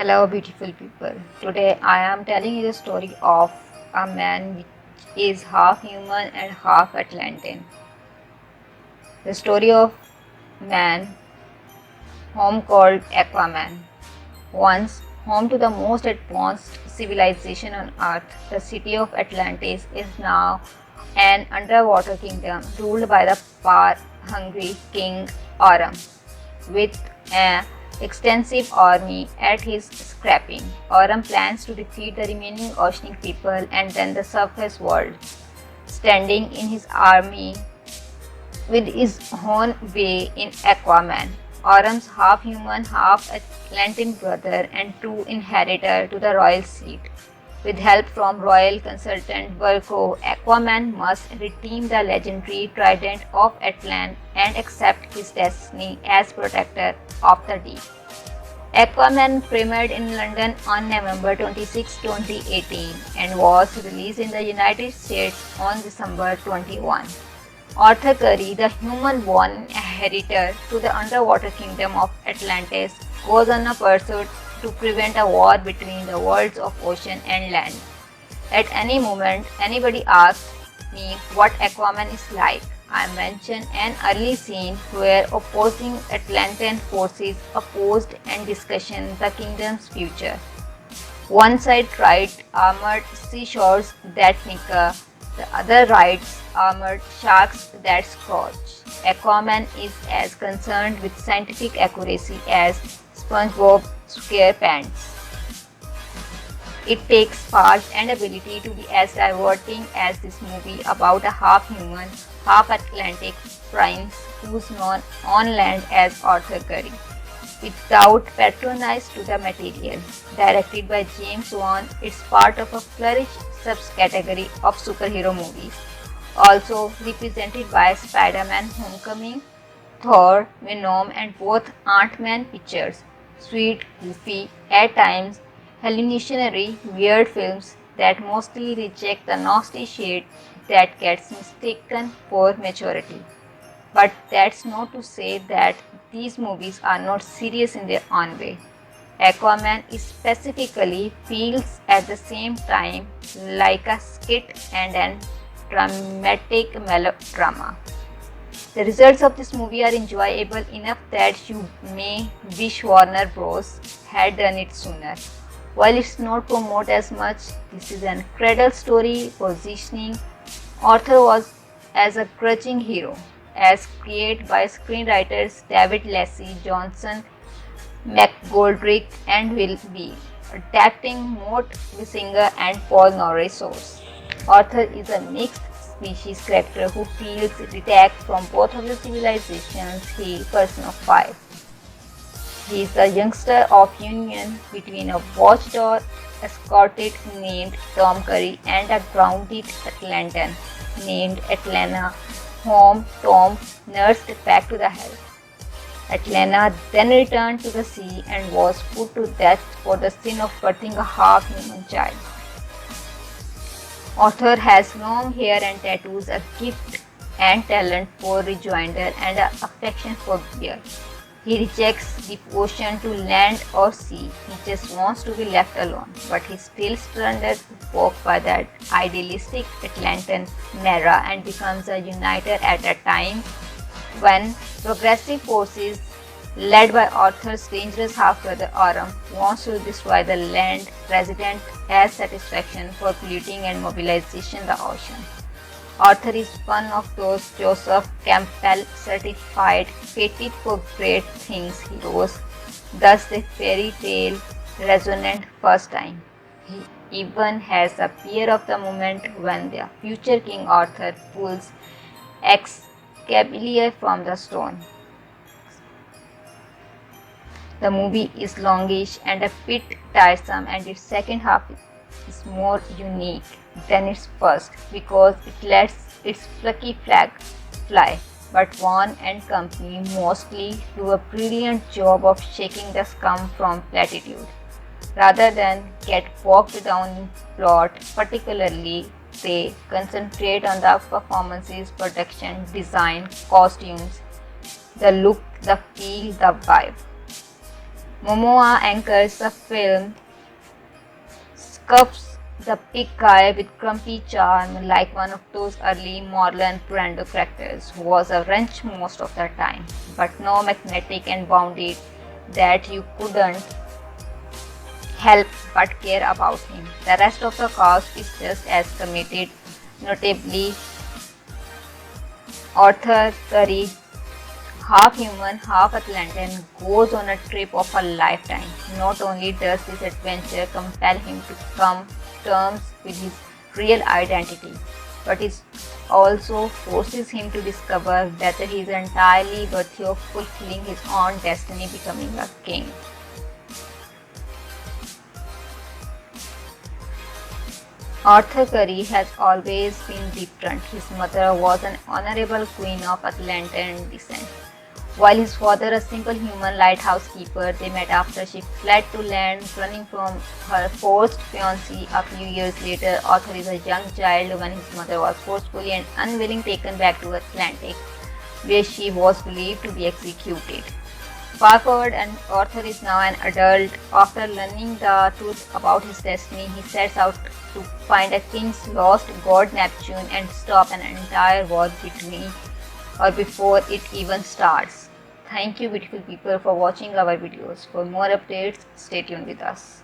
Hello, beautiful people. Today I am telling you the story of a man which is half human and half Atlantean. The story of man home called Aquaman. Once home to the most advanced civilization on earth, the city of Atlantis is now an underwater kingdom ruled by the power-hungry king Aurum. With an extensive army at his scrapping, Aurum plans to defeat the remaining oceanic people and then the surface world. Standing in his army with his own way in Aquaman, Aurum's half-human, half-Atlantean brother and true inheritor to the royal seat. With help from royal consultant Vulko, Aquaman must redeem the legendary Trident of Atlan and accept his destiny as protector of the deep. Aquaman premiered in London on November 26, 2018 and was released in the United States on December 21. Arthur Curry, the human-born inheritor to the underwater kingdom of Atlantis, goes on a pursuit to prevent a war between the worlds of ocean and land. At any moment, anybody asks me what Aquaman is like. I mention an early scene where opposing Atlantean forces opposed and discussed the kingdom's future. One side tried armored seashores that nika, the other rides armored sharks that scorch. Aquaman is as concerned with scientific accuracy as SpongeBob SquarePants. It takes part and ability to be as diverting as this movie about a half-human, half-Atlantic prince who's known on land as Arthur Curry. Without patronage to the material. Directed by James Wan, it's part of a flourish subcategory of superhero movies. Also represented by Spider-Man Homecoming, Thor, Venom and both Ant-Man pictures. Sweet, goofy, at times hallucinatory, weird films that mostly reject the nasty shade that gets mistaken for maturity. But that's not to say that these movies are not serious in their own way. Aquaman specifically feels at the same time like a skit and an dramatic melodrama. The results of this movie are enjoyable enough that you may wish Warner Bros. Had done it sooner. While it's not promoted as much, this is an cradle story positioning Arthur was as a grudging hero, as created by screenwriters David Lacy, Johnson McGoldrick and Will Beall, adapting Mort Wiesinger and Paul Norris source. Arthur is a mixed species character who feels detached from both of the civilizations he personifies. He is the youngster of union between a watchdog escorted named Tom Curry and a grounded Atlantean named Atlana, whom Tom nursed back to the health. Atlana then returned to the sea and was put to death for the sin of birthing a half-human child. Arthur has long hair and tattoos, a gift and talent for rejoinder and an affection for beer. He rejects devotion to land or sea, he just wants to be left alone, but he still stranded evoked by that idealistic Atlantean Mera and becomes a uniter at a time when progressive forces led by Arthur's dangerous half-brother Aurum wants to destroy the land resident as satisfaction for polluting and mobilization the ocean. Arthur is one of those Joseph Campbell certified fated for great things heroes, thus the fairy tale resonant first time. He even has a fear of the moment when the future King Arthur pulls Excalibur from the stone. The movie is longish and a bit tiresome, and its second half is more unique than its first because it lets its plucky flag fly. But Wan and company mostly do a brilliant job of shaking the scum from platitude. Rather than get bogged down in plot, particularly, they concentrate on the performances, production, design, costumes, the look, the feel, the vibe. Momoa anchors the film, scuffs the big guy with grumpy charm like one of those early Marlon Brando characters who was a wrench most of the time, but no magnetic and bounded that you couldn't help but care about him. The rest of the cast is just as committed, notably Arthur Curry, half human, half Atlantean, goes on a trip of a lifetime. Not only does this adventure compel him to come to terms with his real identity, but it also forces him to discover whether he is entirely worthy of fulfilling his own destiny, becoming a king. Arthur Curry has always been different. His mother was an honorable queen of Atlantean descent, while his father, a simple human lighthouse keeper. They met after she fled to land, running from her forced fiancé. A few years later, Arthur is a young child when his mother was forcefully and unwilling taken back to Atlantic, where she was believed to be executed. Fast forward, and Arthur is now an adult. After learning the truth about his destiny, he sets out to find a king's lost god Neptune and stop an entire war between or before it even starts. Thank you beautiful people for watching our videos. For more updates, stay tuned with us.